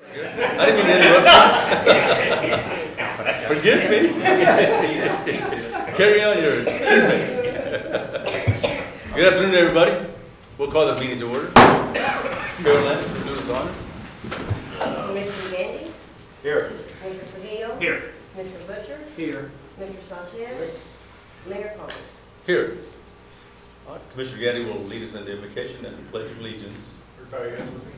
I didn't mean to interrupt you. Forgive me. Carry on your achievement. Good afternoon, everybody. We'll call this meeting to order. Carolyn, do us honor. Mr. Gandy? Here. Mr. Trujillo? Here. Mr. Butcher? Here. Mr. Sanchez? Mayor Collins? Here. All right, Commissioner Gaddy will lead us in the invocation and the pledge of allegiance. Bow your hands with me.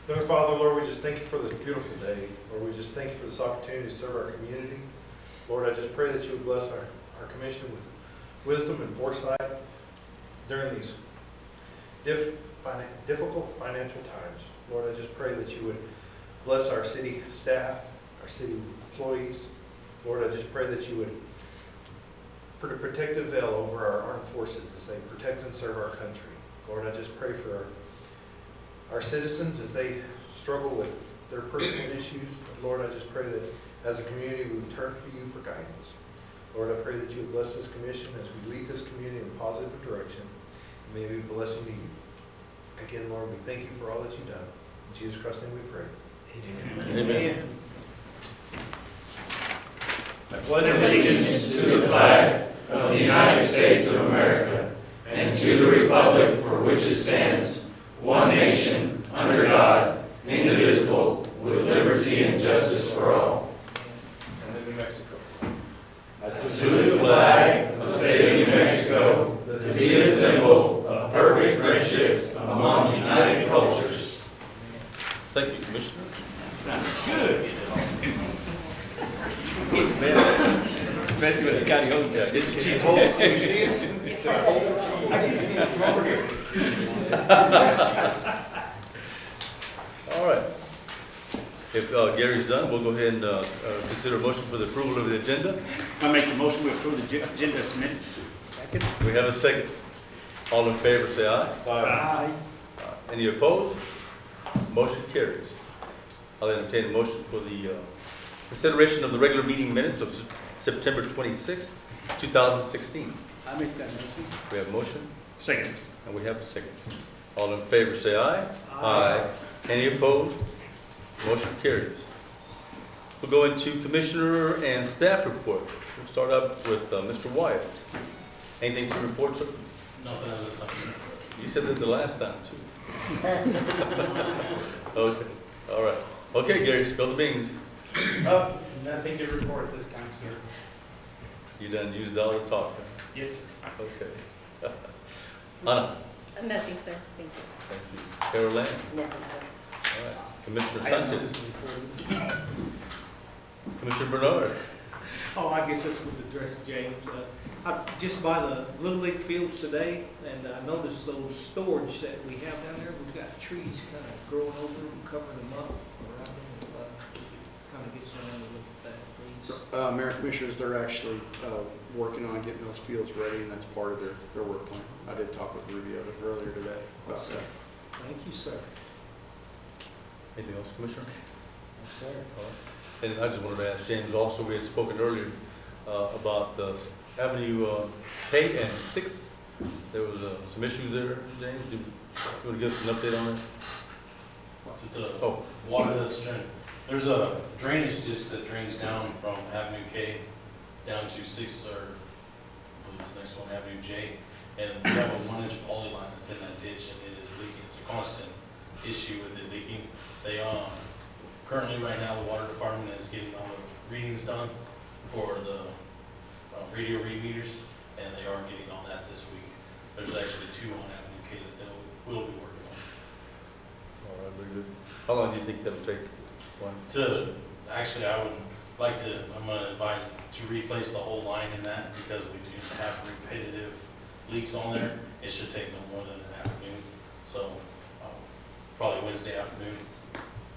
Dear Father, Lord, we just thank you for this beautiful day. Lord, we just thank you for this opportunity to serve our community. Lord, I just pray that you would bless our commission with wisdom and foresight during these difficult financial times. Lord, I just pray that you would bless our city staff, our city employees. Lord, I just pray that you would put a protective veil over our armed forces as they protect and serve our country. Lord, I just pray for our citizens as they struggle with their personal issues. Lord, I just pray that as a community we would turn to you for guidance. Lord, I pray that you would bless this commission as we lead this community in a positive direction. May we be a blessing to you. Again, Lord, we thank you for all that you've done. In Jesus Christ's name we pray. Amen. Amen. I pledge allegiance to the flag of the United States of America and to the republic for which it stands, one nation, under God, indivisible, with liberty and justice for all. And in New Mexico. I salute the flag of the state of New Mexico, to be a symbol of perfect friendships among united cultures. Thank you, Commissioner. Good. Especially when Scotty owns it. Chief Holt, can you see it? I can see it from over here. All right. If Gary's done, we'll go ahead and consider a motion for the approval of the agenda. I make the motion to approve the agenda as submitted. Second. We have a second. All in favor, say aye. Aye. Any opposed? Motion carries. I'll entertain a motion for the consideration of the regular meeting minutes of September 26th, 2016. I make that motion. We have a motion Second. and we have a second. All in favor, say aye. Aye. Any opposed? Motion carries. We'll go into Commissioner and staff report. We'll start up with Mr. Wyatt. Anything to report, sir? Nothing of this time. You said that the last time, too. Okay, all right. Okay, Gary, spill the beans. Oh, nothing to report this time, sir. You done used all the talk, huh? Yes, sir. Okay. Anna? Nothing, sir. Thank you. Thank you. Carol Ann? Nothing, sir. All right. Commissioner I have Sanchez? nothing to report. Commissioner Bernard? Oh, I guess this would address James. I just by the Little League fields today, and I noticed those storage that we have down there, we've got trees kind of growing over them, covering them up around them. Kind of get someone to look at that, please. Mayor and Commissioners, they're actually working on getting those fields ready, and that's part of their work plan. I did talk with Ruby of it earlier today about that. Thank you, sir. Anything else, Commissioner? Yes, sir. All right. And I just wanted to ask James also, we had spoken earlier about Avenue 8 and 6th. There was some issues there, James. Do you want to give us an update on that? What's it, the water that's drained? There's a drainage ditch that drains down from Avenue K down to 6th, or I believe it's the next one, Avenue J. And we have a 1-inch poly line that's in that ditch, and it is leaking. It's a constant issue with it leaking. They currently right now the water department is getting all the readings done for the radio read meters, and they are getting on that this week. There's actually 2 on Avenue K that we'll be working on. All right, very good. How long do you think that'll take? Actually, I would like to, I'm going to advise to replace the whole line in that, because we do have repetitive leaks on there. It should take no more than an afternoon, so probably Wednesday afternoon.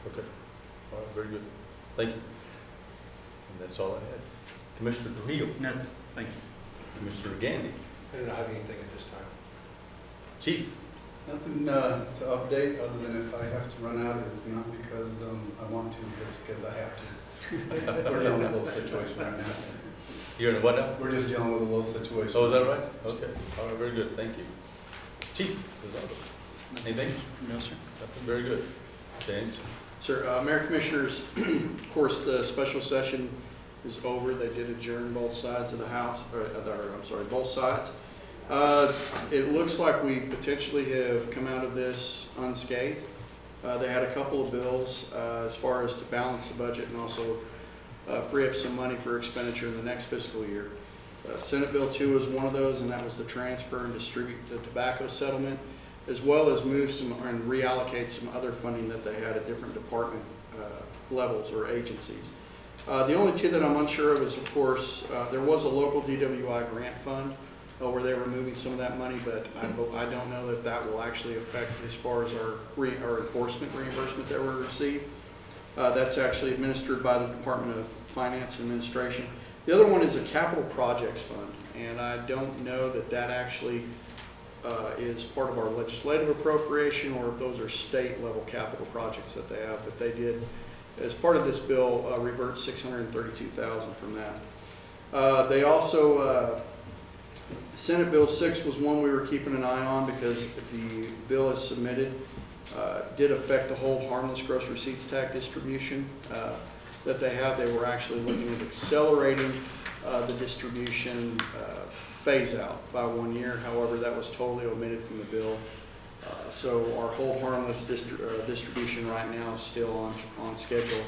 Okay. All right, very good. Thank you. And that's all I had. Commissioner Trujillo? Nothing. Thank you. Commissioner Gandy? I don't have anything at this time. Chief? Nothing to update, other than if I have to run out, it's not because I want to, it's because I have to. We're dealing with a little situation right now. You're in a what now? We're just dealing with a little situation. Oh, is that right? Okay. All right, very good. Thank you. Chief? Anything? No, sir. Nothing? Very good. James? Sir, Mayor Commissioners, of course, the special session is over. They did adjourn both sides of the house, both sides. It looks like we potentially have come out of this unscathed. They had a couple of bills as far as to balance the budget and also free up some money for expenditure in the next fiscal year. Senate Bill 2 is one of those, and that was the transfer and distribute the tobacco settlement, as well as move some and reallocate some other funding that they had at different department levels or agencies. The only two that I'm unsure of is, of course, there was a local DWI grant fund where they were moving some of that money, but I don't know that that will actually affect as far as our enforcement reimbursement that we receive. That's actually administered by the Department of Finance and Administration. The other one is a capital projects fund, and I don't know that that actually is part of our legislative appropriation or if those are state level capital projects that they have, but they did, as part of this bill, revert $632,000 from that. They also, Senate Bill 6 was one we were keeping an eye on because the bill as submitted did affect the whole harmless gross receipts tax distribution that they have. They were actually looking at accelerating the distribution phase out by 1 year. However, that was totally omitted from the bill. So our whole harmless distribution right now is still on schedule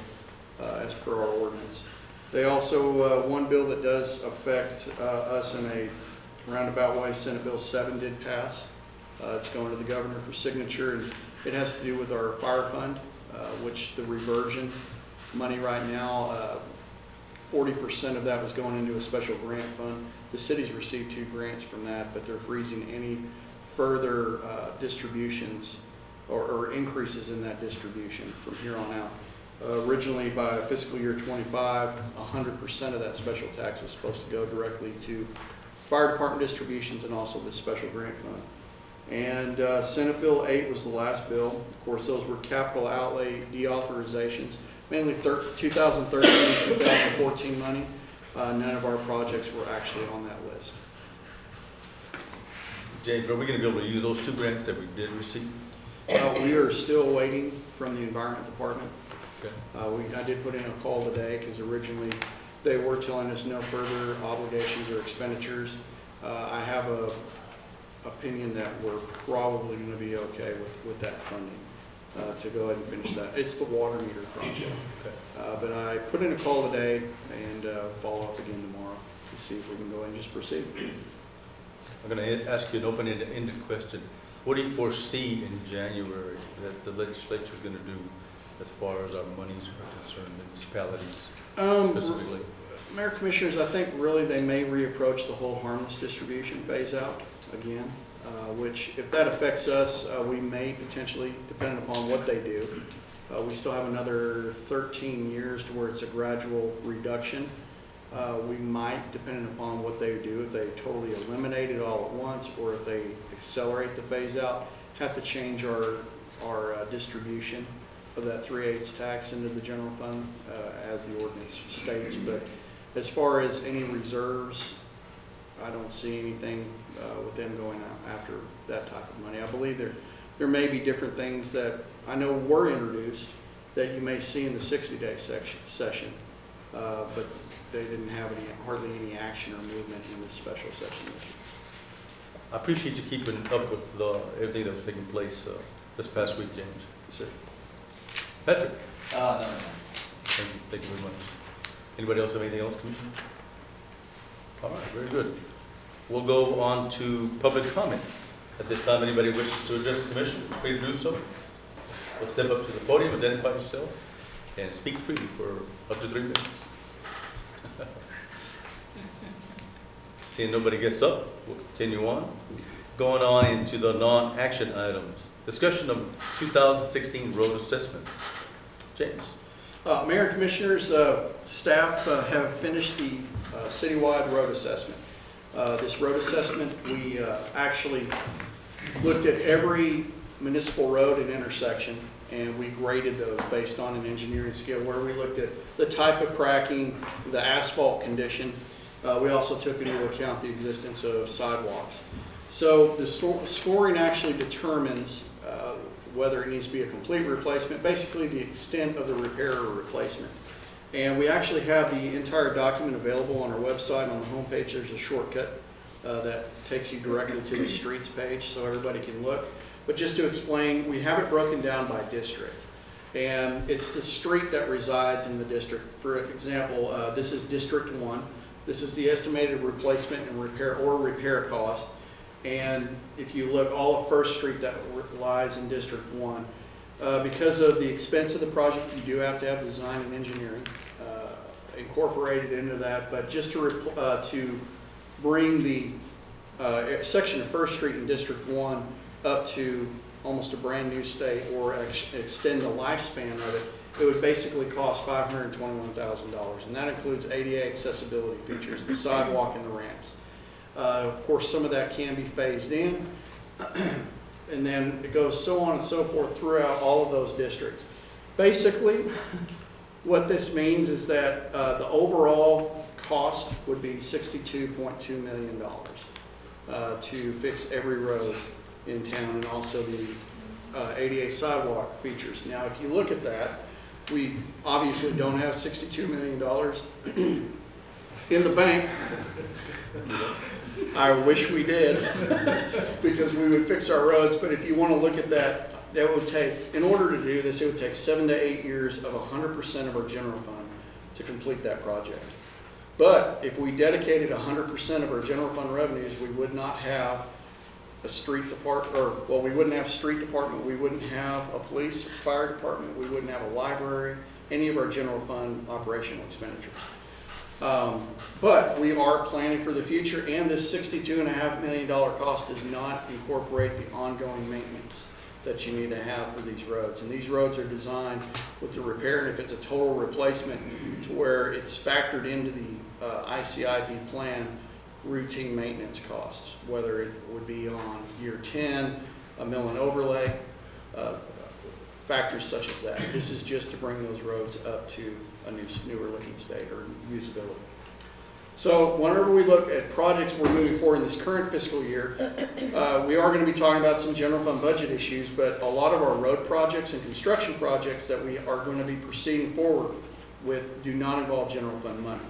as per our ordinance. They also, one bill that does affect us in a roundabout way, Senate Bill 7 did pass. It's going to the governor for signature, and it has to do with our fire fund, which the reversion money right now, 40% of that was going into a special grant fund. The city's received 2 grants from that, but they're freezing any further distributions or increases in that distribution from here on out. Originally, by fiscal year 25, 100% of that special tax was supposed to go directly to fire department distributions and also the special grant fund. And Senate Bill 8 was the last bill. Of course, those were capital outlay deauthorizations, mainly 2013 and 2014 money. None of our projects were actually on that list. James, are we going to be able to use those 2 grants that we did receive? We are still waiting from the Environment Department. Okay. I did put in a call today because originally they were telling us no further obligations or expenditures. I have a opinion that we're probably going to be okay with that funding to go ahead and finish that. It's the water meter project. Okay. But I put in a call today and follow up again tomorrow to see if we can go ahead and just proceed. I'm going to ask you an open-ended question. What do you foresee in January that the legislature is going to do as far as our monies are concerned, municipalities specifically? Mayor Commissioners, I think really they may reapproach the whole harmless distribution phase out again, which if that affects us, we may potentially, depending upon what they do, we still have another 13 years to where it's a gradual reduction. We might, depending upon what they do, if they totally eliminate it all at once or if they accelerate the phase out, have to change our distribution of that 3/8 tax into the general fund as the ordinance states. But as far as any reserves, I don't see anything with them going out after that type of money. I believe there may be different things that I know were introduced that you may see in the 60-day session, but they didn't have hardly any action or movement in this special session this year. I appreciate you keeping up with everything that was taking place this past week, James. Yes, sir. Patrick? No. Thank you very much. Anybody else have anything else, Commissioner? All right, very good. We'll go on to public comment. At this time, anybody wishes to address the commission, free to do so. We'll step up to the podium, identify yourself, and speak freely for up to 3 minutes. Seeing nobody gets up, we'll continue on. Going on into the non-action items. Discussion of 2016 road assessments. James. Mayor and Commissioners, staff have finished the citywide road assessment. This road assessment, we actually looked at every municipal road and intersection, and we graded those based on an engineering scale where we looked at the type of cracking, the asphalt condition. We also took into account the existence of sidewalks. So the scoring actually determines whether it needs to be a complete replacement, basically the extent of the repair or replacement. And we actually have the entire document available on our website. On the homepage, there's a shortcut that takes you directly to the streets page so everybody can look. But just to explain, we have it broken down by district. And it's the street that resides in the district. For example, this is District 1. This is the estimated replacement and repair cost. And if you look, all of First Street that lies in District 1. Because of the expense of the project, you do have to have design and engineering incorporated into that. But just to bring the section of First Street in District 1 up to almost a brand new state or extend the lifespan of it, it would basically cost $521,000. And that includes ADA accessibility features, the sidewalk and the ramps. Of course, some of that can be phased in. And then it goes so on and so forth throughout all of those districts. Basically, what this means is that the overall cost would be $62.2 million to fix every road in town, and also the ADA sidewalk features. Now, if you look at that, we obviously don't have $62 million in the bank. I wish we did, because we would fix our roads. But if you want to look at that, that would take, in order to do this, it would take 7 to 8 years of 100% of our general fund to complete that project. But if we dedicated 100% of our general fund revenues, we would not have a street department, or, well, we wouldn't have a street department, we wouldn't have a police, fire department, we wouldn't have a library, any of our general fund operational expenditures. But we are planning for the future, and this $62.5 million cost does not incorporate the ongoing maintenance that you need to have for these roads. And these roads are designed with the repair, and if it's a total replacement, to where it's factored into the ICIP plan routine maintenance costs, whether it would be on year 10, a mill and overlay, factors such as that. This is just to bring those roads up to a newer looking state or usability. So whenever we look at projects we're moving forward in this current fiscal year, we are going to be talking about some general fund budget issues, but a lot of our road projects and construction projects that we are going to be proceeding forward with do not involve general fund money.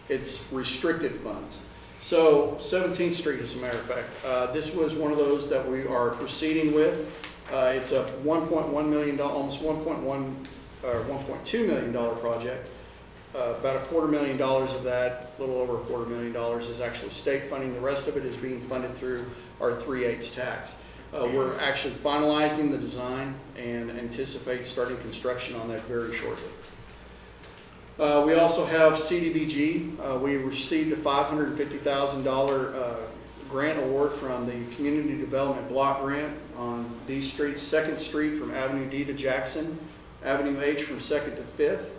It's restricted funds. So 17th Street, as a matter of fact, this was one of those that we are proceeding with. It's a $1.1 million, almost $1.2 million project. About $250,000 of that, a little over $250,000, is actually state funding. The rest of it is being funded through our 3/8 tax. We're actually finalizing the design and anticipate starting construction on that very shortly. We also have CDBG. We received a $550,000 grant award from the Community Development Block Grant on these streets: 2nd Street from Avenue D to Jackson, Avenue H from 2nd to 5th,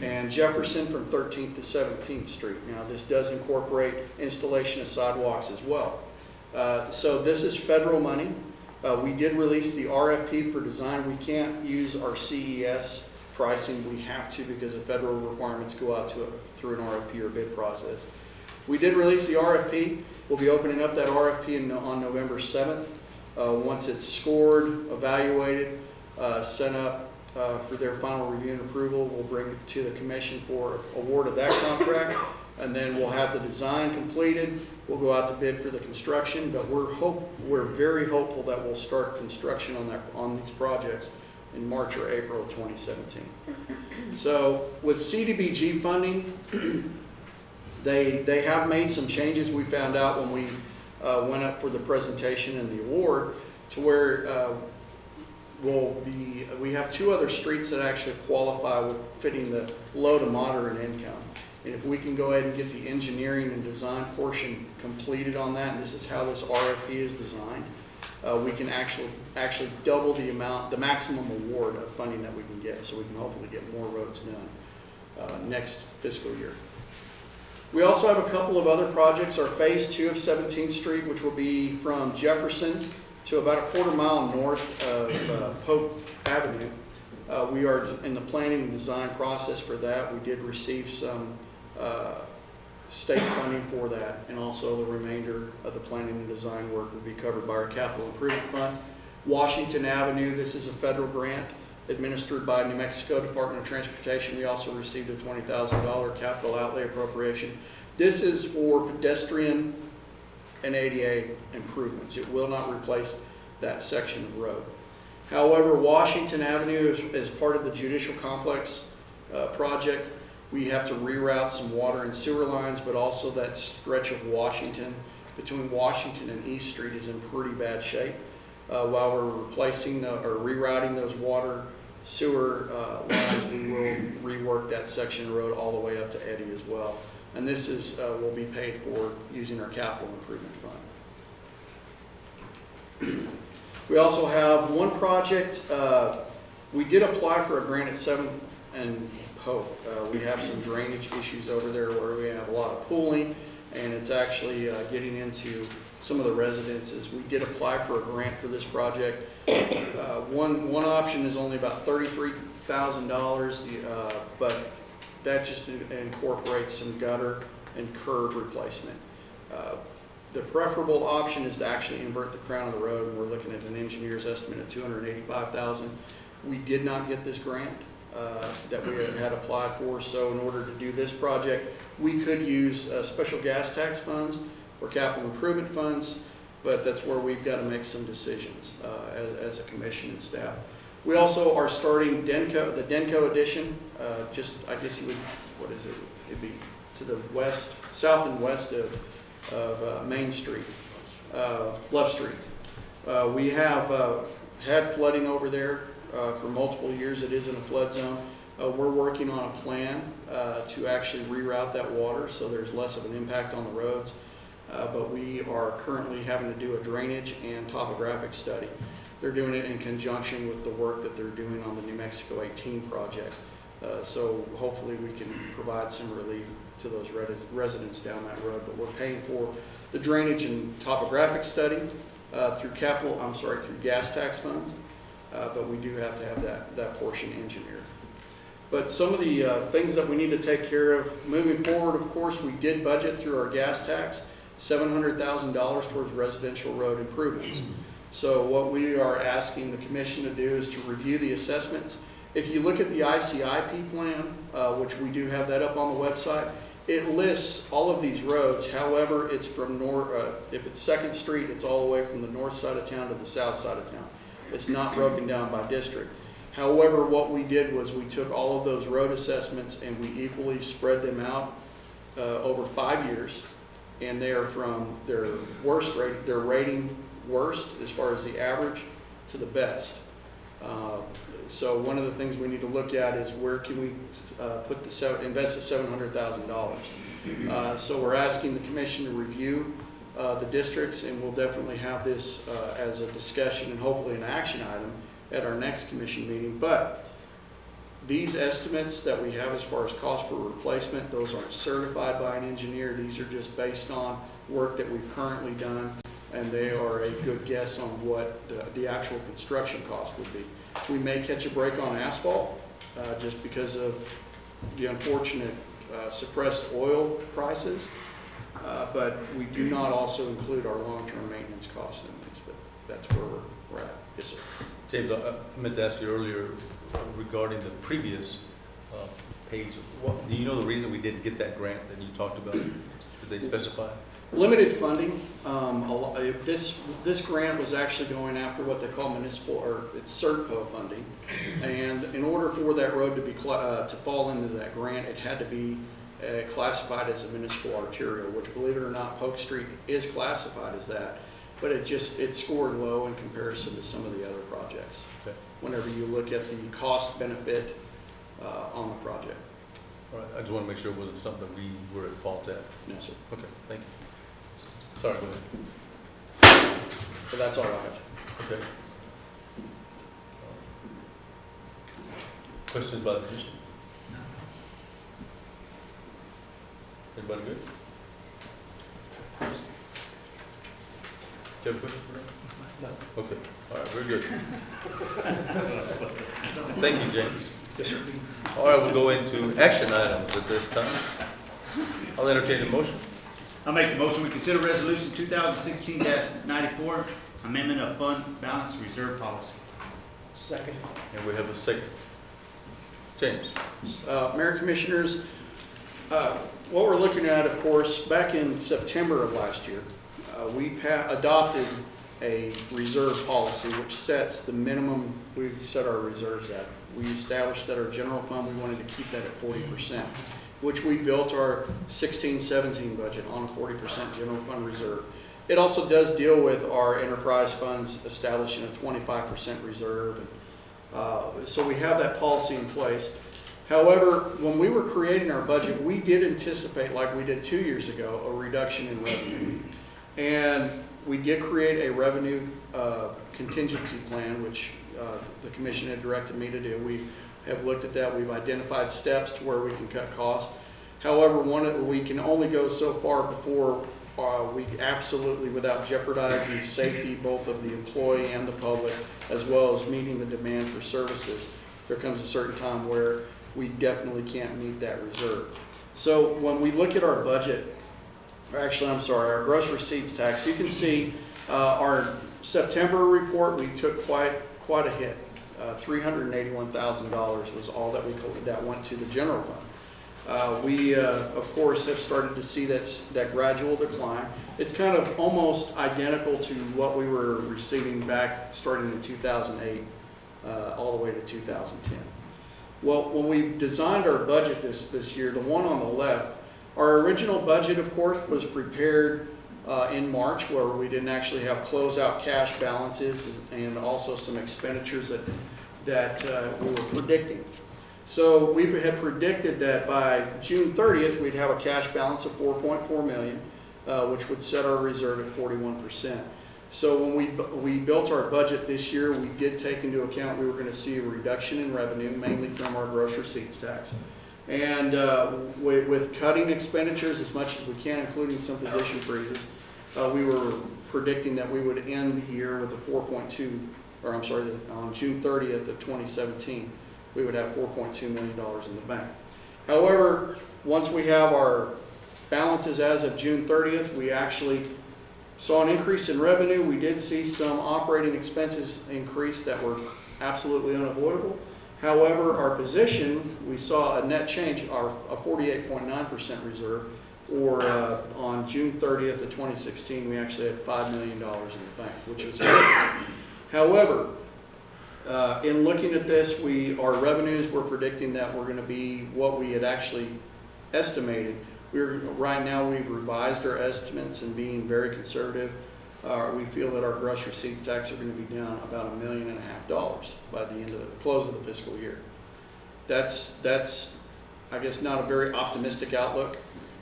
and Jefferson from 13th to 17th Street. Now, this does incorporate installation of sidewalks as well. So this is federal money. We did release the RFP for design. We can't use our CES pricing. We have to, because the federal requirements go out through an RFP or bid process. We did release the RFP. We'll be opening up that RFP on November 7th. Once it's scored, evaluated, sent up for their final review and approval, we'll bring it to the commission for award of that contract, and then we'll have the design completed. We'll go out to bid for the construction, but we're very hopeful that we'll start construction on these projects in March or April of 2017. So with CDBG funding, they have made some changes. We found out when we went up for the presentation and the award, to where we have 2 other streets that actually qualify with fitting the low to moderate income. And if we can go ahead and get the engineering and design portion completed on that, and this is how this RFP is designed, we can actually double the maximum award of funding that we can get, so we can hopefully get more roads done next fiscal year. We also have a couple of other projects. Our phase 2 of 17th Street, which will be from Jefferson to about a quarter-mile north of Pope Avenue. We are in the planning and design process for that. We did receive some state funding for that, and also the remainder of the planning and design work will be covered by our capital improvement fund. Washington Avenue, this is a federal grant administered by New Mexico Department of Transportation. We also received a $20,000 capital outlay appropriation. This is for pedestrian and ADA improvements. It will not replace that section of road. However, Washington Avenue is part of the Judicial Complex project. We have to reroute some water and sewer lines, but also that stretch of Washington between Washington and East Street is in pretty bad shape. While we're replacing or rerouting those water sewer lines, we will rework that section of road all the way up to Eddy as well. And this is will be paid for using our capital improvement fund. We also have one project. We did apply for a grant at 7th and Pope. We have some drainage issues over there where we have a lot of pooling, and it's actually getting into some of the residences. We did apply for a grant for this project. One option is only about $33,000, but that just incorporates some gutter and curb replacement. The preferable option is to actually invert the crown of the road, and we're looking at an engineer's estimate of $285,000. We did not get this grant that we had applied for, so in order to do this project, we could use special gas tax funds or capital improvement funds, but that's where we've got to make some decisions as a commission and staff. We also are starting the Denko addition, just, I guess you would, what is it? It'd be to the west, south and west of Main Street, Love Street. We have had flooding over there for multiple years. It is in a flood zone. We're working on a plan to actually reroute that water so there's less of an impact on the roads. But we are currently having to do a drainage and topographic study. They're doing it in conjunction with the work that they're doing on the New Mexico 18 project. So hopefully we can provide some relief to those residents down that road. But we're paying for the drainage and topographic study through gas tax funds. But we do have to have that portion engineered. But some of the things that we need to take care of moving forward, of course, we did budget through our gas tax $700,000 towards residential road improvements. So what we are asking the commission to do is to review the assessments. If you look at the ICIP plan, which we do have that up on the website, it lists all of these roads. However, it's from if it's 2nd Street, it's all the way from the north side of town to the south side of town. It's not broken down by district. However, what we did was we took all of those road assessments and we equally spread them out over 5 years. And they are from their worst rate, their rating worst as far as the average to the best. So one of the things we need to look at is where can we invest the $700,000. So we're asking the commission to review the districts, and we'll definitely have this as a discussion and hopefully an action item at our next commission meeting. But these estimates that we have as far as cost for replacement, those aren't certified by an engineer. These are just based on work that we've currently done, and they are a good guess on what the actual construction cost would be. We may catch a break on asphalt just because of the unfortunate suppressed oil prices, but we do not also include our long-term maintenance costs in these, but that's where we're at. Yes, sir. James, I meant to ask you earlier regarding the previous page. Do you know the reason we didn't get that grant that you talked about? Did they specify? Limited funding. This grant was actually going after what they call municipal, or it's CERTPO funding. And in order for that road to be to fall into that grant, it had to be classified as a municipal arterial, which, believe it or not, Polk Street is classified as that. But it scored low in comparison to some of the other projects. Okay. Whenever you look at the cost benefit on the project. All right. I just want to make sure it wasn't something that we were at fault at. No, sir. Okay. Thank you. Sorry. Go ahead. So that's all I have. Okay. Questions by the commission? Everybody good? Do you have a question for them? No. Okay. All right. Very good. Thank you, James. Yes, sir. All right. We'll go into action items at this time. I'll entertain a motion. I'll make the motion. We consider resolution 2016-94 amendment of fund balance reserve policy. Second. And we have a second. James? Mayor Commissioners, what we're looking at, of course, back in September of last year, we adopted a reserve policy which sets the minimum we set our reserves at. We established that our general fund, we wanted to keep that at 40%, which we built our 16-17 budget on a 40% general fund reserve. It also does deal with our enterprise funds establishing a 25% reserve. So we have that policy in place. However, when we were creating our budget, we did anticipate, like we did 2 years ago, a reduction in revenue. And we did create a revenue contingency plan, which the commission had directed me to do. We have looked at that. We've identified steps to where we can cut costs. However, we can only go so far before we absolutely, without jeopardizing safety both of the employee and the public, as well as meeting the demand for services, there comes a certain time where we definitely can't meet that reserve. So when we look at our budget, actually, I'm sorry, our gross receipts tax, you can see our September report, we took quite a hit. $381,000 was all that went to the general fund. We, of course, have started to see that gradual decline. It's kind of almost identical to what we were receiving back starting in 2008 all the way to 2010. Well, when we designed our budget this year, the one on the left, our original budget, of course, was prepared in March, where we didn't actually have closeout cash balances and also some expenditures that we were predicting. So we had predicted that by June 30th, we'd have a cash balance of $4.4 million, which would set our reserve at 41%. So when we built our budget this year, we did take into account we were going to see a reduction in revenue, mainly from our gross receipts tax. And with cutting expenditures as much as we can, including some position freezes, we were predicting that we would end the year with a on June 30th of 2017, we would have $4.2 million in the bank. However, once we have our balances as of June 30th, we actually saw an increase in revenue. We did see some operating expenses increase that were absolutely unavoidable. However, our position, we saw a net change, a 48.9% reserve, or on June 30th of 2016, we actually had $5 million in the bank, which is great. However, in looking at this, our revenues, we're predicting that we're going to be what we had actually estimated. Right now, we've revised our estimates and being very conservative. We feel that our gross receipts tax are going to be down about $1.5 million by the end of the close of the fiscal year. That's I guess not a very optimistic outlook,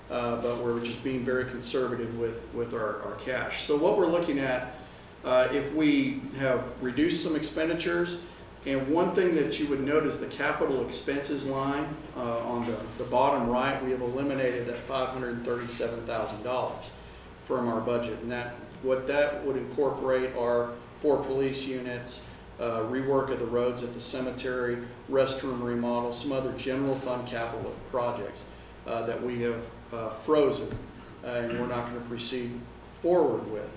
but we're just being very conservative with our cash. So what we're looking at, if we have reduced some expenditures, and one thing that you would note is the capital expenses line on the bottom right, we have eliminated that $537,000 from our budget, and what that would incorporate are 4 police units, rework of the roads at the cemetery, restroom remodel, some other general fund capital projects that we have frozen and we're not going to proceed forward with.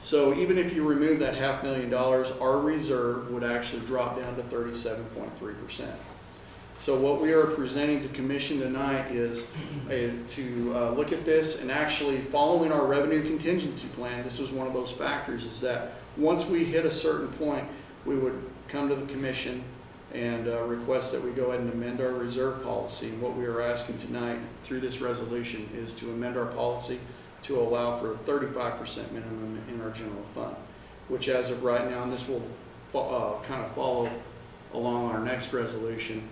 So even if you remove that $500,000, our reserve would actually drop down to 37.3%. So what we are presenting to Commission tonight is to look at this, and actually following our revenue contingency plan, this was one of those factors, is that once we hit a certain point, we would come to the Commission and request that we go ahead and amend our reserve policy. What we are asking tonight through this resolution is to amend our policy to allow for a 35% minimum in our general fund, which as of right now, and this will kind of follow along our next resolution,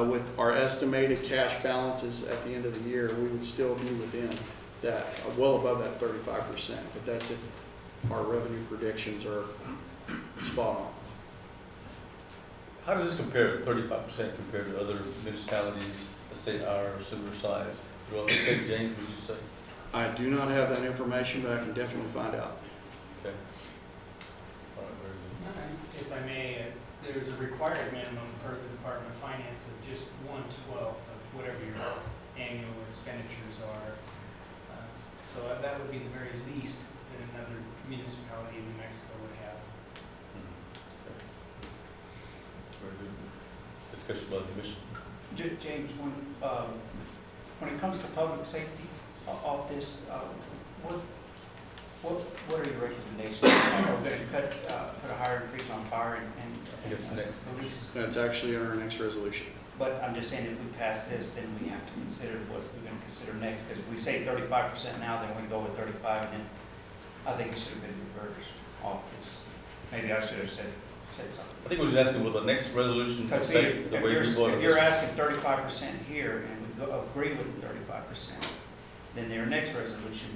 with our estimated cash balances at the end of the year, we would still be within that, well above that 35%, but that's if our revenue predictions are spot on. How does this compare, 35% compared to other municipalities, let's say our similar size? Well, State James, would you say? I do not have that information, but I can definitely find out. Okay. All right, very good. If I may, there's a required minimum per the Department of Finance of just 1/12 of whatever your annual expenditures are. So that would be the very least than another municipality in New Mexico would have. Very good. Discussion by the commission. James, when it comes to public safety, all this, what are your recommendations? Are we going to put a higher increase on fire I think it's next. police? That's actually in our next resolution. But I'm just saying, if we pass this, then we have to consider what we're going to consider next. Because if we say 35% now, then we go with 35, and then I think it should have been reversed off this. Maybe I should have said something. I think we're just asking will the next resolution Because see, affect if the way we vote on you're this? asking 35% here, and we agree with the 35%, then their next resolution,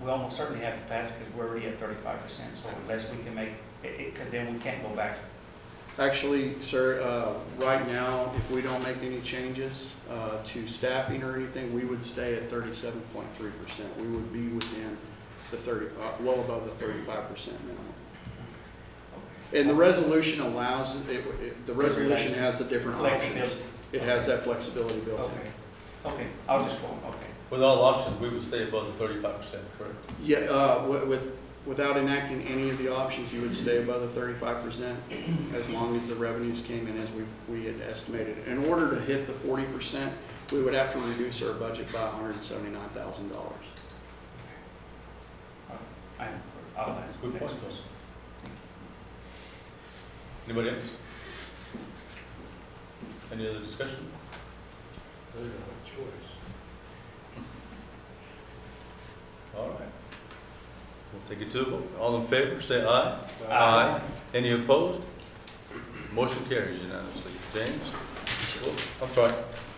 we almost certainly have to pass it because we're already at 35%. So unless we can make it, because then we can't go back. Actually, sir, right now, if we don't make any changes to staffing or anything, we would stay at 37.3%. We would be within the well above the 35% minimum. And the resolution allows, the resolution has the different options. Flexibility. It has that flexibility built in. Okay, I'll just go, okay. With all options, we would stay above the 35%, correct? Yeah, without enacting any of the options, you would stay above the 35% as long as the revenues came in as we had estimated. In order to hit the 40%, we would have to reduce our budget by $179,000. I'll ask. Good next point. question. Anybody else? Any other discussion? They don't have a choice. All right. We'll take it to a vote. All in favor, say aye. Aye. Any opposed? Motion carries unanimously. James? Oh, I'm sorry.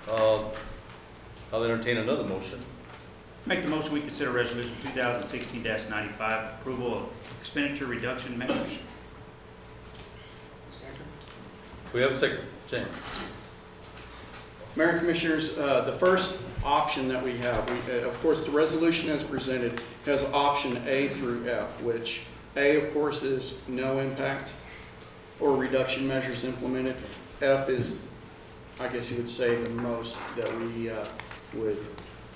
I'll entertain another motion. Make the motion, we consider resolution 2016-95, approval of expenditure reduction measures. We have a second. James? Mayor and Commissioners, the first option that we have, of course, the resolution as presented has option A through F, which A, of course, is no impact or reduction measures implemented. F is, I guess you would say, the most that we would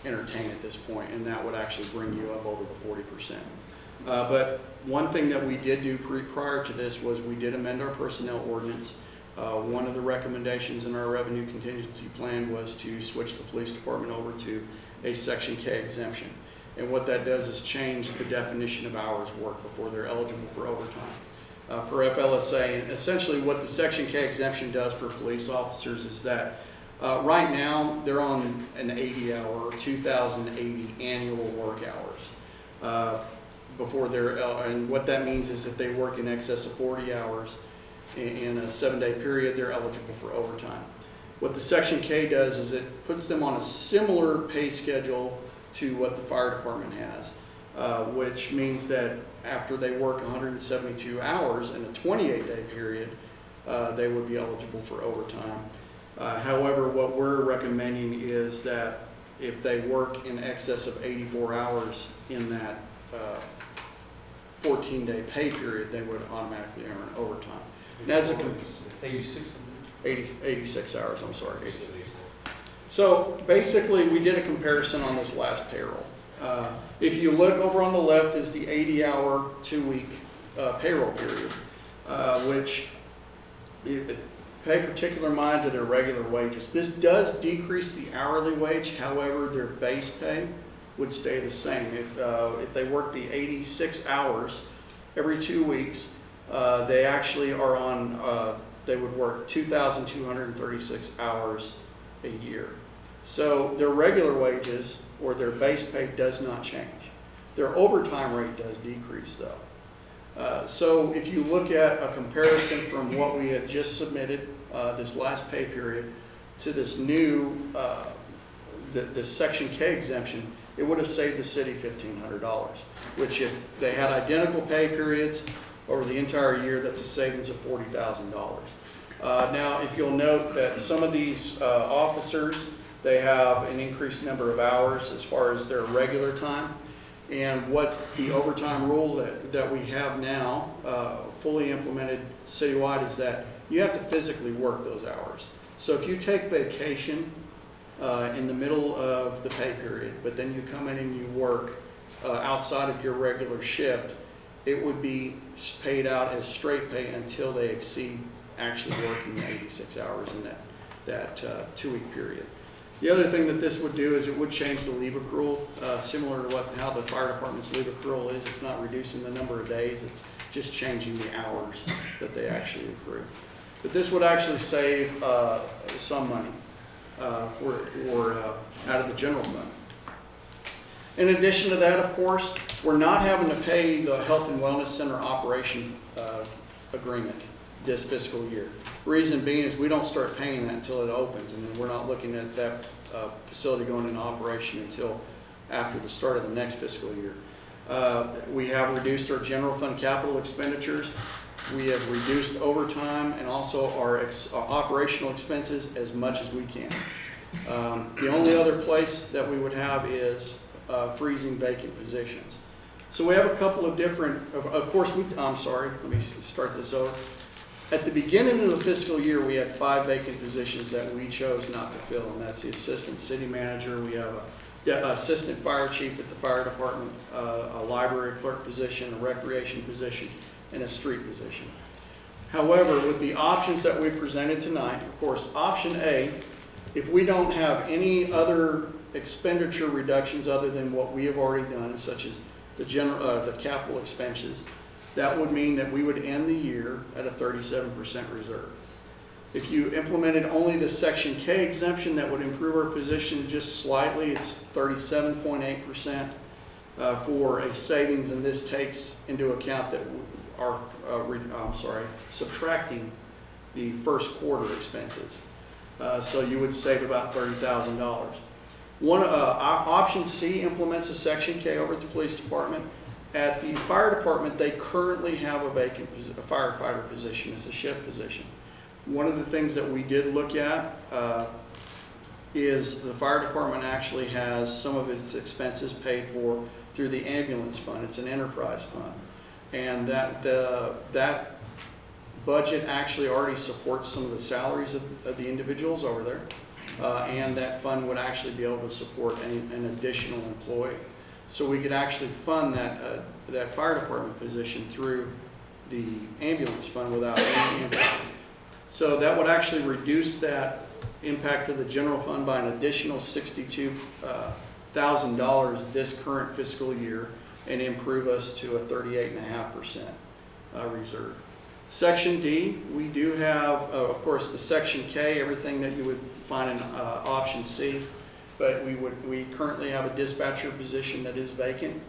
entertain at this point, and that would actually bring you up over the 40%. But one thing that we did do prior to this was we did amend our personnel ordinance. One of the recommendations in our revenue contingency plan was to switch the police department over to a Section K exemption. And what that does is change the definition of hours worked before they're eligible for overtime. Per FLSA, and essentially what the Section K exemption does for police officers is that right now they're on an 80-hour or 2,080 annual work hours before they're, and what that means is if they work in excess of 40 hours, in a 7-day period, they're eligible for overtime. What the Section K does is it puts them on a similar pay schedule to what the fire department has, which means that after they work 172 hours in a 28-day period, they would be eligible for overtime. However, what we're recommending is that if they work in excess of 84 hours in that 14-day pay period, they would automatically earn overtime. And as a 86 hours, I'm sorry. 86. So basically, we did a comparison on this last payroll. If you look over on the left is the 80-hour, 2-week payroll period, which pay particular mind to their regular wages. This does decrease the hourly wage, however, their base pay would stay the same. If they work the 86 hours every 2 weeks, they actually are on, they would work 2,236 hours a year. So their regular wages or their base pay does not change. Their overtime rate does decrease though. So if you look at a comparison from what we had just submitted this last pay period to this new, this Section K exemption, it would have saved the city $1,500, which if they had identical pay periods over the entire year, that's a savings of $40,000. Now, if you'll note that some of these officers, they have an increased number of hours as far as their regular time. And what the overtime rule that we have now, fully implemented citywide, is that you have to physically work those hours. So if you take vacation in the middle of the pay period, but then you come in and you work outside of your regular shift, it would be paid out as straight pay until they exceed actually working the 86 hours in that 2-week period. The other thing that this would do is it would change the leave accrual, similar to how the fire department's leave accrual is. It's not reducing the number of days, it's just changing the hours that they actually accrue. But this would actually save some money out of the general fund. In addition to that, of course, we're not having to pay the Health and Wellness Center operation agreement this fiscal year. Reason being is we don't start paying that until it opens, and then we're not looking at that facility going into operation until after the start of the next fiscal year. We have reduced our general fund capital expenditures. We have reduced overtime and also our operational expenses as much as we can. The only other place that we would have is freezing vacant positions. So we have a couple of different, of course, I'm sorry, let me start this over. At the beginning of the fiscal year, we had 5 vacant positions that we chose not to fill, and that's the assistant city manager. We have a assistant fire chief at the fire department, a library clerk position, a recreation position, and a street position. However, with the options that we presented tonight, of course, option A, if we don't have any other expenditure reductions other than what we have already done, such as the capital expenses, that would mean that we would end the year at a 37% reserve. If you implemented only the Section K exemption, that would improve our position just slightly. It's 37.8% for a savings, and this takes into account that our, subtracting the first quarter expenses. So you would save about $30,000. Option C implements a Section K over at the police department. At the fire department, they currently have a vacant firefighter position. It's a shift position. One of the things that we did look at is the fire department actually has some of its expenses paid for through the ambulance fund. It's an enterprise fund. And that budget actually already supports some of the salaries of the individuals over there. And that fund would actually be able to support an additional employee. So we could actually fund that fire department position through the ambulance fund without any impact. So that would actually reduce that impact to the general fund by an additional $62,000 this current fiscal year and improve us to a 38.5% reserve. Section D, we do have, of course, the Section K, everything that you would find in option C. But we currently have a dispatcher position that is vacant.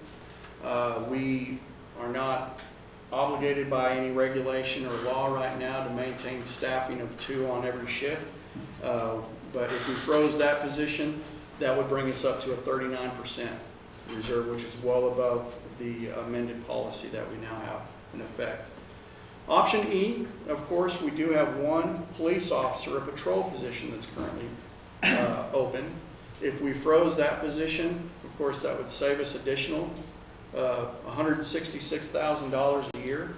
We are not obligated by any regulation or law right now to maintain staffing of 2 on every shift. But if we froze that position, that would bring us up to a 39% reserve, which is well above the amended policy that we now have in effect. Option E, of course, we do have 1 police officer, a patrol position that's currently open. If we froze that position, of course, that would save us additional $166,000 a year.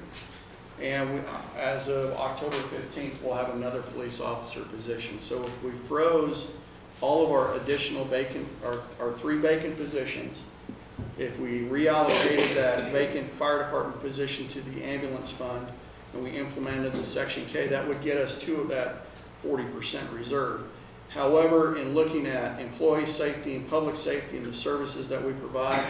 And as of October 15th, we'll have another police officer position. So if we froze all of our additional vacant, our 3 vacant positions, if we reallocated that vacant fire department position to the ambulance fund and we implemented the Section K, that would get us to that 40% reserve. However, in looking at employee safety and public safety and the services that we provide,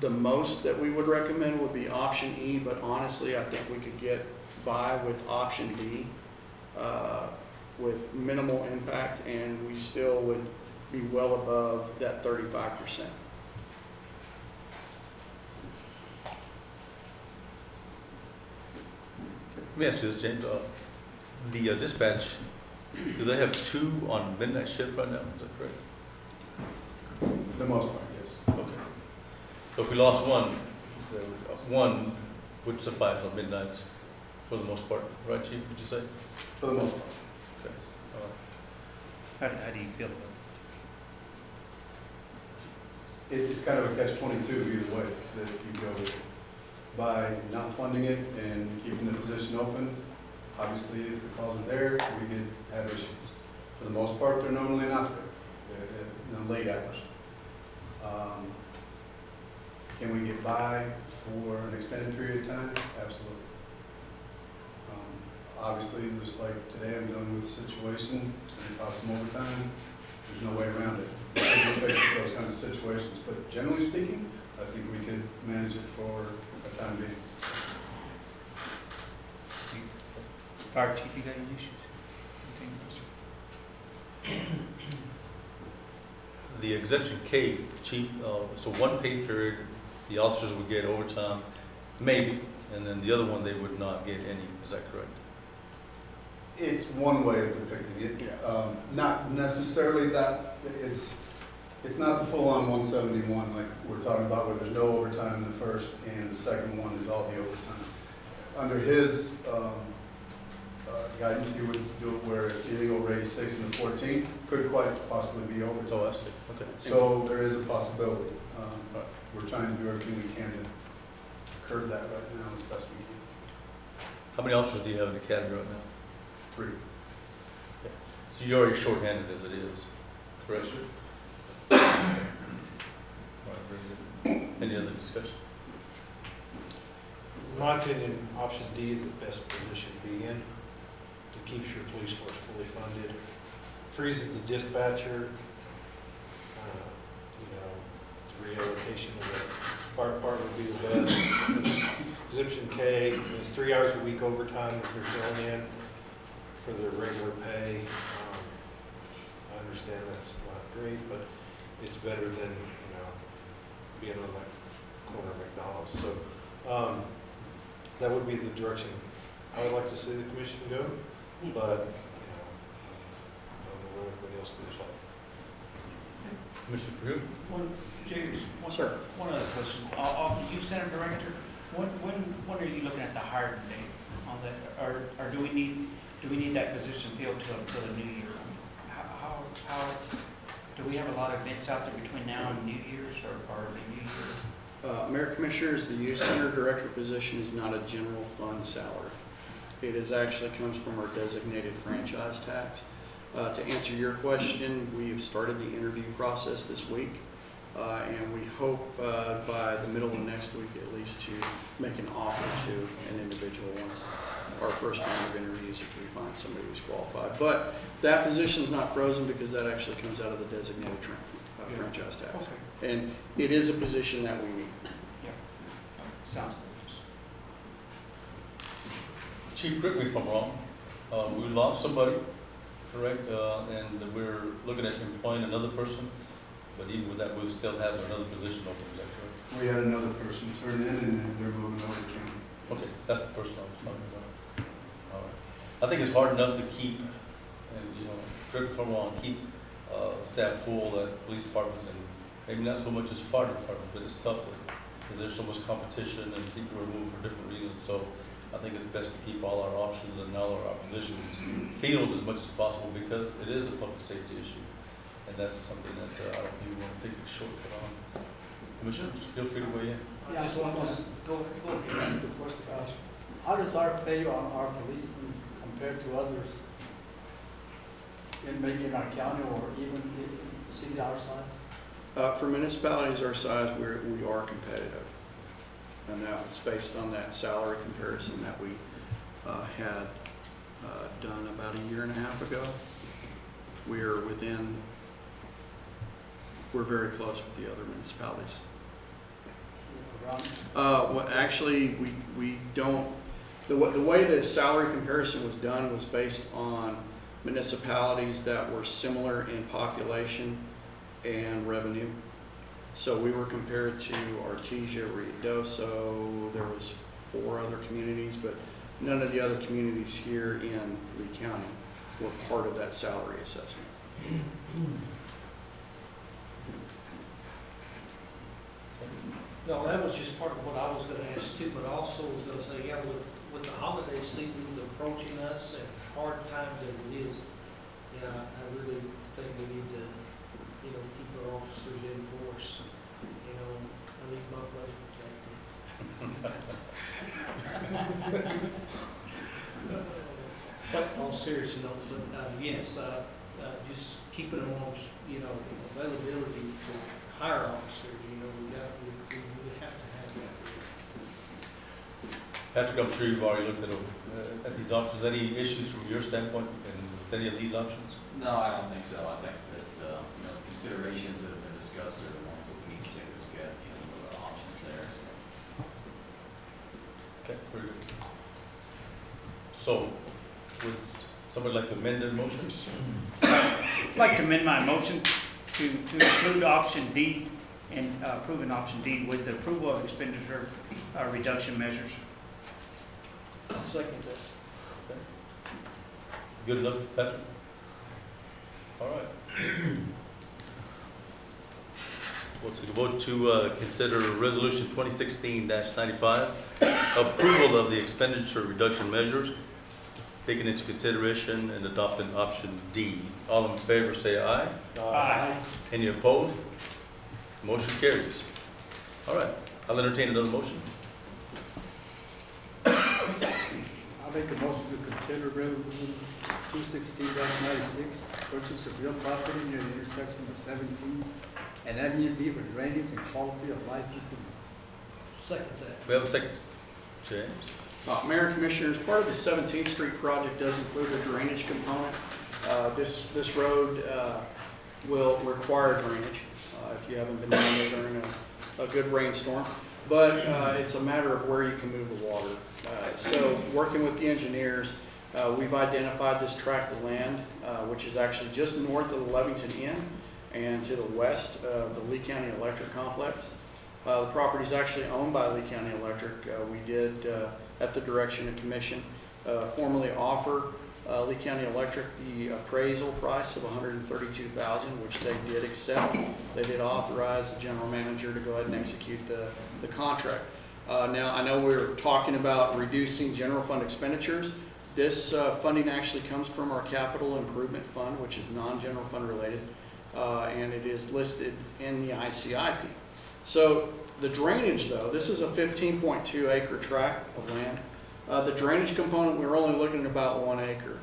the most that we would recommend would be option E, but honestly, I think we could get by with option D with minimal impact, and we still would be well above that 35%. Let me ask you this, James. The dispatch, do they have 2 on midnight shift right now? Is that correct? For the most part, yes. Okay. So if we lost 1, 1 would suffice on midnights for the most part, right, Chief? Would you say? For the most part. Okay. All right. How do you feel about It's kind of a catch-22 either way, that you go by not funding it and keeping the position open. Obviously, if the calls are there, we could have issues. For the most part, they're normally not there. They're in the late hours. Can we get by for an extended period of time? Absolutely. Obviously, just like today, I'm dealing with a situation, it's going to cost some overtime. There's no way around it. We're faced with those kinds of situations, but generally speaking, I think we could manage it for a time being. Fire chief, you got any issues? The exemption K, chief, so one pay period, the officers would get overtime, maybe, and then the other one, they would not get any, is that correct? It's one way of depicting it. Not necessarily that, it's not the full-on 171 like we're talking about, where there's no overtime in the first and the second one is all the overtime. Under his guidance, he would do it where anything over 86 and the 14 could quite possibly be overtime. Oh, I see, okay. So there is a possibility. We're trying to do everything we can to curb that right now as best we can. How many officers do you have in the academy right now? 3. So you're already shorthanded as it is, correct? All right, very good. Any other discussion? In my opinion, option D is the best position to be in. It keeps your police force fully funded, freezes the dispatcher, reallocation of the fire department would be the best. Exemption K is 3 hours a week overtime that they're filling in for their regular pay. I understand that's not great, but it's better than, being on that corner of McDonald's. So that would be the direction I would like to see the commission go, but, I don't know what everybody else feels like. Commissioner Perdue? James, Sir. one other question. You Center Director, when are you looking at the hiring date on that? Or do we need that position filled till the new year? How do we have a lot of events out there between now and New Year's or the New Year? Mayor Commissioners, the Youth Center Director position is not a general fund salary. It is actually comes from our designated franchise tax. To answer your question, we've started the interview process this week, and we hope by the middle of next week at least to make an offer to an individual once our first round of interviews if we find somebody who's qualified. But that position is not frozen because that actually comes out of the designated franchise tax. Okay. And it is a position that we need. Yeah. Sounds good. Chief, correct me if I'm wrong, we lost somebody, correct? And we're looking at employing another person, but even with that, we'll still have another position open, is that correct? We had another person turn in and then they're moving over to county. Okay, that's the person I was talking about. All right. I think it's hard enough to keep, and correct me if I'm wrong, keep staff full at police departments and maybe not so much as fire departments, but it's tough because there's so much competition and people are moving for different reasons. So I think it's best to keep all our options and all our positions filled as much as possible because it is a public safety issue. And that's something that I don't think we want to take a shortcut on. Commissioners, feel free to weigh in. I just want to go ahead and ask the question. How does our pay on our policemen compare to others in maybe in our county or even in city our size? For municipalities our size, we are competitive. And that was based on that salary comparison that we had done about a year and a half ago. We're very close with the other municipalities. Well, actually, we don't, the way the salary comparison was done was based on municipalities that were similar in population and revenue. So we were compared to Artesia, Ruidoso, there was 4 other communities, but none of the other communities here in Lee County were part of that salary assessment. No, that was just part of what I was gonna ask too, but also was gonna say, yeah, with the holiday seasons approaching us and hard times as it is, yeah, I really think we need to, keep our officers in force. I need my place protected. But on serious note, but yes, just keeping them on, availability for higher officers, we really have to have that. Patrick, I'm sure you've already looked at these options. Any issues from your standpoint in any of these options? No, I don't think so. I think that, considerations that have been discussed are the ones that we need to take a look at, the options there. Okay, very good. So, would somebody like to amend their motion? I'd like to amend my motion to include option D and approve an option D with the approval of expenditure reduction measures. I'll second that. Good enough, Patrick? All right. We'll take a vote to consider Resolution 2016-95, approval of the expenditure reduction measures, taken into consideration and adopting option D. All in favor say aye. Aye. Any opposed? Motion carries. All right, I'll entertain another motion. I'll make a motion to consider resolution 216-96, purchase of real property near the intersection of 17 and Avenue D for drainage and quality of life improvements. Second that. We have a second. James? Mayor and Commissioners, part of the 17th Street project does include a drainage component. This road will require drainage if you haven't been down there during a good rainstorm. But it's a matter of where you can move the water. So working with the engineers, we've identified this tract of land, which is actually just north of the Lovington Inn and to the west of the Lee County Electric Complex. The property is actually owned by Lee County Electric. We did, at the direction of commission, formally offer Lee County Electric the appraisal price of $132,000, which they did accept. They did authorize the general manager to go ahead and execute the contract. Now, I know we're talking about reducing general fund expenditures. This funding actually comes from our capital improvement fund, which is non-general fund related, and it is listed in the ICIP. So the drainage, though, this is a 15.2 acre tract of land. The drainage component, we're only looking at about 1 acre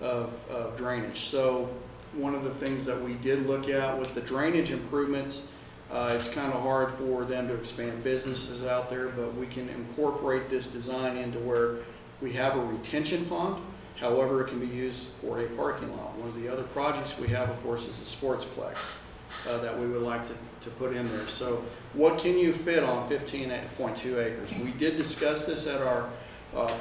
of drainage. So one of the things that we did look at with the drainage improvements, it's kind of hard for them to expand businesses out there, but we can incorporate this design into where we have a retention pond. However, it can be used for a parking lot. One of the other projects we have, of course, is the sportsplex that we would like to put in there. So what can you fit on 15.2 acres? We did discuss this at our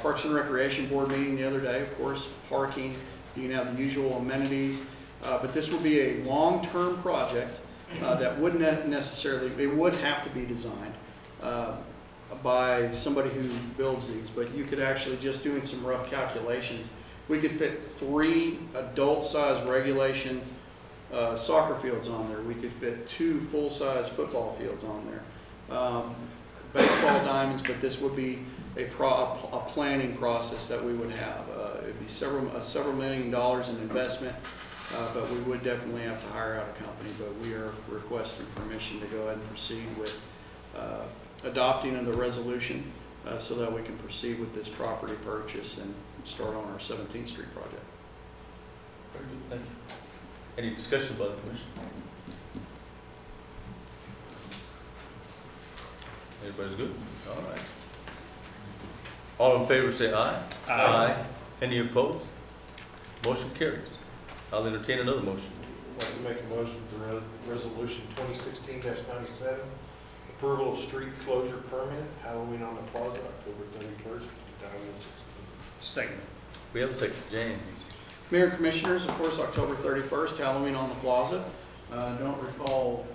Parks and Recreation Board meeting the other day. Of course, parking, you can have the usual amenities, but this will be a long-term project that wouldn't necessarily, it would have to be designed by somebody who builds these, but you could actually, just doing some rough calculations, we could fit 3 adult-size regulation soccer fields on there. We could fit 2 full-size football fields on there. Baseball diamonds, but this would be a planning process that we would have. It'd be several $1 million in investment, but we would definitely have to hire out a company. But we are requesting permission to go ahead and proceed with adopting of the resolution so that we can proceed with this property purchase and start on our 17th Street project. Very good, thank you. Any discussion by the commission? Everybody's good? All right. All in favor say aye. Aye. Any opposed? Motion carries. I'll entertain another motion. I'd like to make a motion for resolution 2016-97, approval of street closure permit, Halloween on the Plaza, October 31st, 2016. Second. We have a second. James? Mayor and Commissioners, of course, October 31st, Halloween on the Plaza. Don't recall,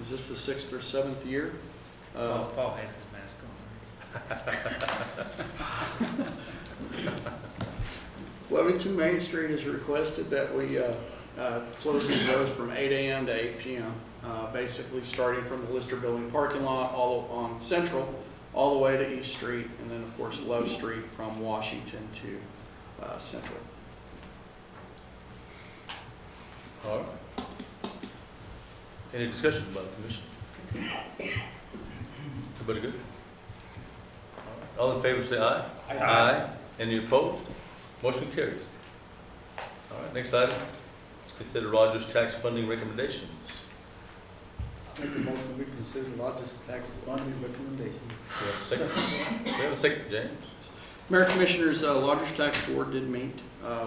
is this the 6th or 7th year? Paul has his mask on. Lovington Main Street has requested that we close these roads from 8 a.m. to 8 p.m. Basically starting from the Lister Building parking lot all on Central, all the way to East Street, and then of course Love Street from Washington to Central. All right. Any discussion by the commission? Everybody good? All right. All in favor say aye. Aye. Any opposed? Motion carries. All right, next item. Let's consider Rogers tax funding recommendations. Make a motion, we consider largest tax funding recommendations. We have a second? We have a second, James? Mayor Commissioners, Lodgers Tax Board did meet.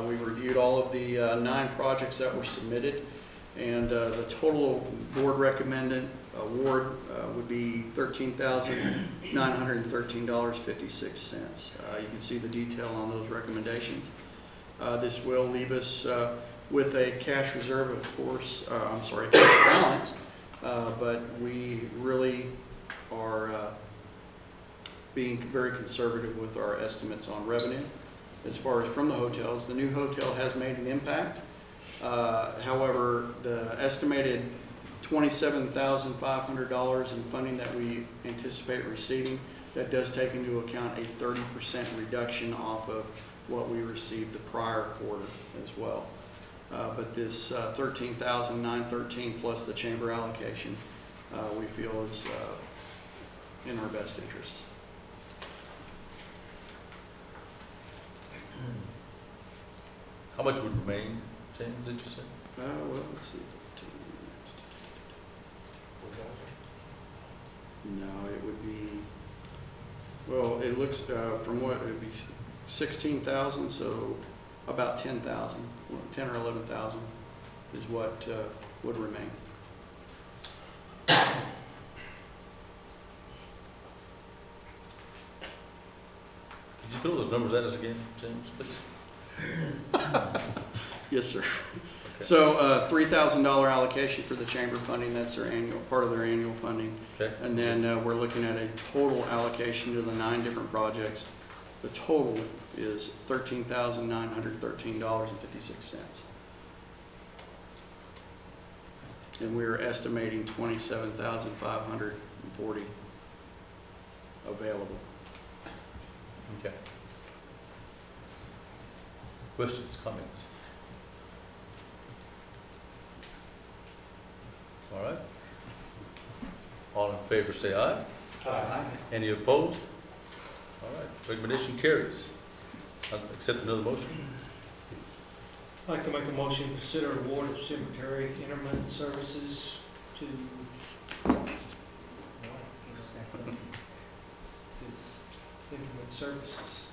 We reviewed all of the 9 projects that were submitted, and the total board recommended award would be $13,913.56. You can see the detail on those recommendations. This will leave us with a cash reserve, of course, cash balance, but we really are being very conservative with our estimates on revenue. As far as from the hotels, the new hotel has made an impact. However, the estimated $27,500 in funding that we anticipate receiving, that does take into account a 30% reduction off of what we received the prior quarter as well. But this $13,913 plus the chamber allocation, we feel is in our best interest. How much would remain, James, did you say? Well, let's see. No, it would be, well, it looks, from what, it would be 16,000, so about 10,000, 10 or 11,000 is what would remain. Could you throw those numbers at us again, James, please? Yes, sir. So $3,000 allocation for the chamber funding, that's their annual, part of their annual funding. Okay. And then we're looking at a total allocation to the 9 different projects. The total is $13,913.56. And we're estimating $27,540 available. Okay. Questions, comments? All right. All in favor say aye. Aye. Any opposed? All right, recommendation carries. I'll accept another motion. I'd like to make a motion to consider award of cemetery interment services to, interment services,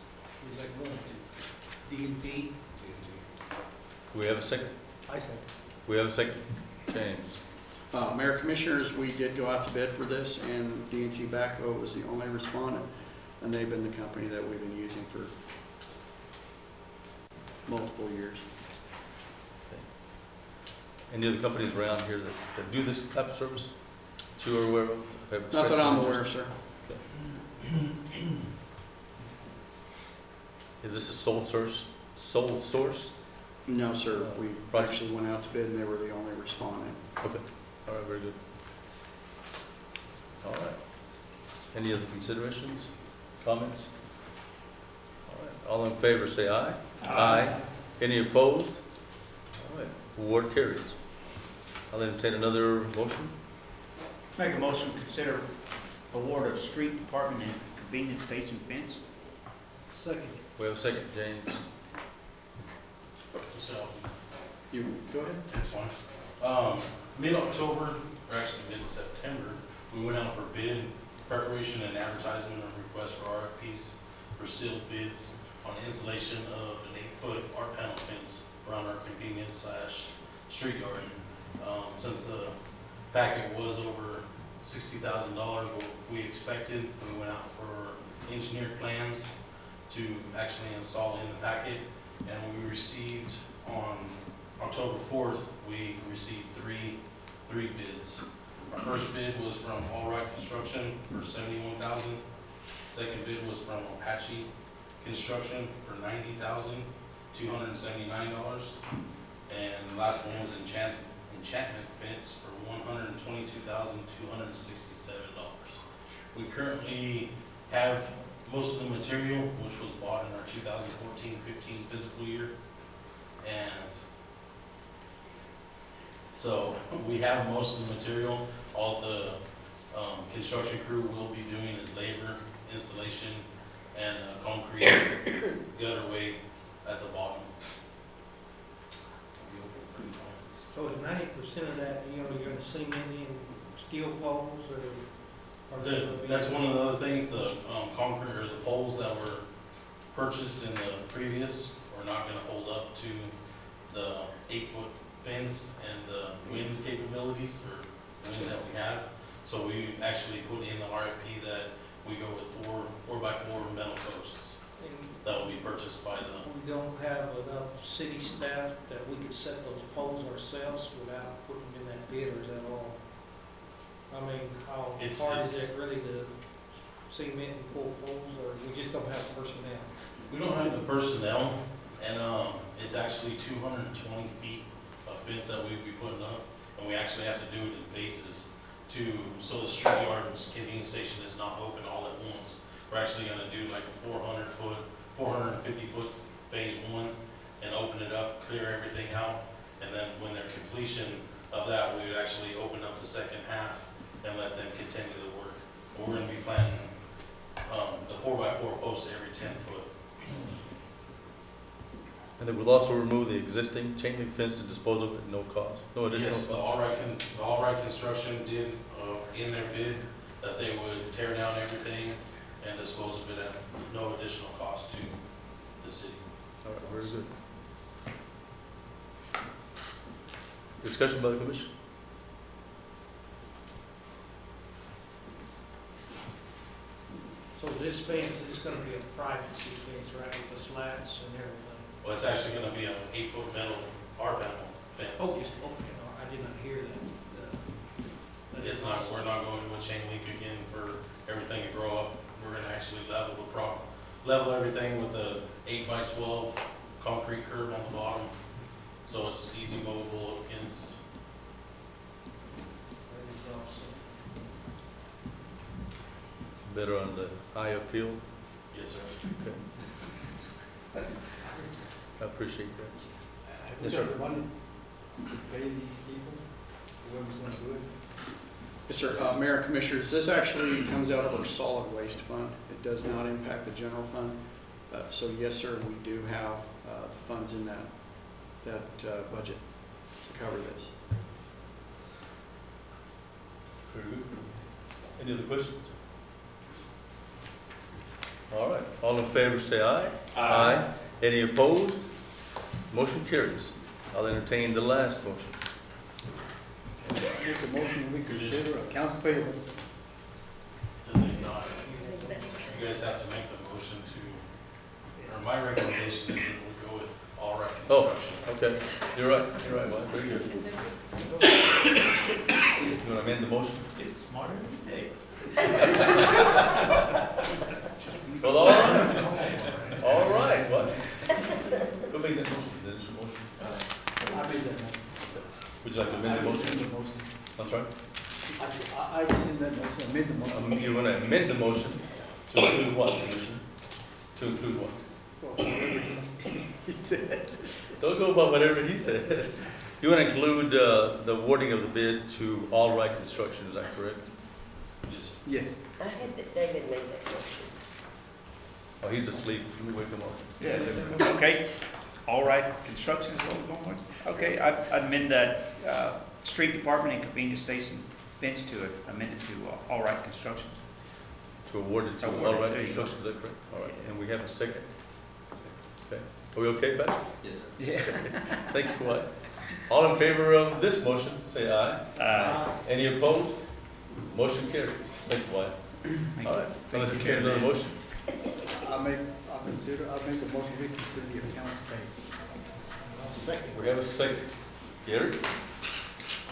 is that going to D&D? We have a second. I second. We have a second. James. Mayor Commissioners, we did go out to bid for this, and D&T Backhoe was the only respondent, and they've been the company that we've been using for multiple years. Any other companies around here that do this type of service that you are aware of? Have Not that I'm expressed aware of, interest? sir. Is this a sole source? No, sir. We Right. actually went out to bid, and they were the only respondent. Okay, all right, very good. All right. Any other considerations, comments? All right, all in favor say aye. Aye. Any opposed? All right, award carries. I'll entertain another motion. Make a motion to consider award of street department and convenience station fence. Second. We have a second, James. So, You, go ahead. that's fine. Mid-October, or actually mid-September, we went out for bid, preparation and advertisement of requests for RFPs for sealed bids on installation of an 8-foot art panel fence around our convenience/street yard. Since the packet was over $60,000, what we expected, we went out for engineered plans to actually install in the packet, and we received on October 4th, we received three bids. Our first bid was from All Right Construction for $71,000. Second bid was from Apache Construction for $90,279. And the last one was Enchantment Fence for $122,267. We currently have most of the material, which was bought in our 2014-15 fiscal year. And so we have most of the material. All the construction crew will be doing is labor, installation, and concrete gutterway at the bottom. I'll be open for any comments. So is 90% of that, you're gonna cement in steel poles or? That's one of the other things, the concrete or the poles that were purchased in the previous are not gonna hold up to the 8-foot fence and the wind capabilities or wind that we have. So we actually put in the RFP that we go with 4x4 metal posts that will be purchased by the, We don't have enough city staff that we could set those poles ourselves without putting them in that bid, or is that all? I mean, how It's- hard is it really to cement and pull poles, or we just don't have personnel? we don't have the personnel, and it's actually 220 feet of fence that we'd be putting up, and we actually have to do it in phases so the street yard and convenience station is not open all at once. We're actually gonna do like a 450 foot phase 1 and open it up, clear everything out, and then when their completion of that, we would actually open up the second half and let them continue the work. But we're gonna be planting the 4x4 post every 10 foot. And it will also remove the existing chain link fence and dispose of it at no cost, no additional Yes, the cost. All Right Construction did, in their bid, that they would tear down everything and dispose of it at no additional cost to the city. All right, very good. Discussion by the commission? So this fence is gonna be a privacy fence, right, with the slats and everything? Well, it's actually gonna be an 8-foot metal R-panel fence. Oh, yes, okay, no, I did not hear that. It's not, we're not going to a chain link again for everything to grow up. We're gonna actually level everything with a 8x12 concrete curb on the bottom. So it's easy movable against. That is awesome. Better on the high appeal? Yes, sir. Okay. I appreciate that. Yes, Yes, sir. sir. Money to pay these people, whoever's gonna do it. Yes, sir. Mayor and Commissioners, this actually comes out of our solid waste fund. It does not impact the general fund. So yes, sir, we do have the funds in that budget to cover this. Very good. Any other questions? All right, all in favor say aye. Aye. Any opposed? Motion carries. I'll entertain the last motion. Make a motion, we consider accounts payable. Did they not? You guys have to make the motion to, or my recommendation is that we go with All Right Oh, Construction. okay. You're right, Well, very good. You want to amend the motion? Get smarter every day. Well, all right. All right, what? Who made that motion? The initial motion? I made that motion. Would you like to amend the motion? the motion. I'm sorry? I rescind that motion, amend the motion. You're going to amend the motion to include what, Commissioner? To include what? He said. Don't go by whatever he said. You want to include the awarding of the bid to All Right Construction, is that correct? Yes. Yes. I had that David made that motion. Oh, he's asleep. Let me wake him up. Yeah, okay. All Right Construction is what we're going with. Okay, I'd amend that, street department and convenience station bench to amend it to All Right Construction. To award it to Award All it, Right there you go. Construction, is that correct? All right, and we have a second. Okay. Are we okay, Pat? Yes, sir. Yeah. Thank you, Dwight. All in favor of this motion, say aye. Any opposed? Motion carries. Thank you, Dwight. All right, I'll entertain another motion. I make a motion, we consider the accounts payable. We have a second. Gary?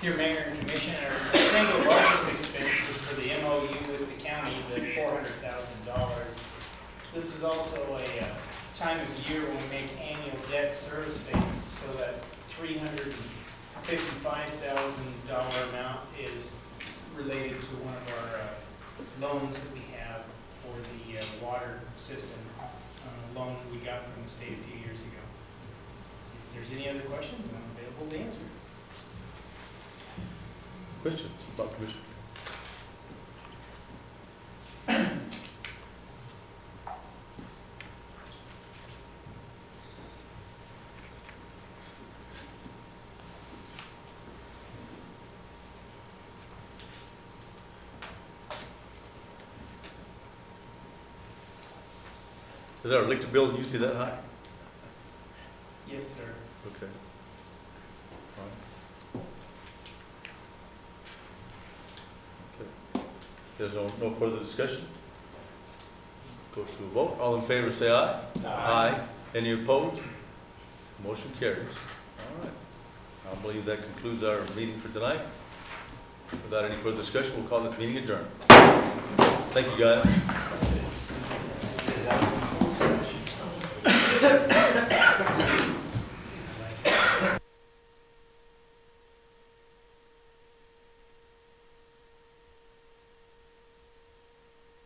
Your Mayor and Commissioner, the single largest expense was for the MOU with the county, the $400,000. This is also a time of year when we make annual debt service payments, so that $355,000 amount is related to one of our loans that we have for the water system, loan we got from the state a few years ago. If there's any other questions, I'm available to answer. Questions about Commission? Is our electric bill usually that high? Yes, sir. Okay. All right. Okay. There's no further discussion? Go to a vote. All in favor, say aye. Aye. Any opposed? Motion carries. All right. I believe that concludes our meeting for tonight. Without any further discussion, we'll call this meeting adjourned. Thank you, guys.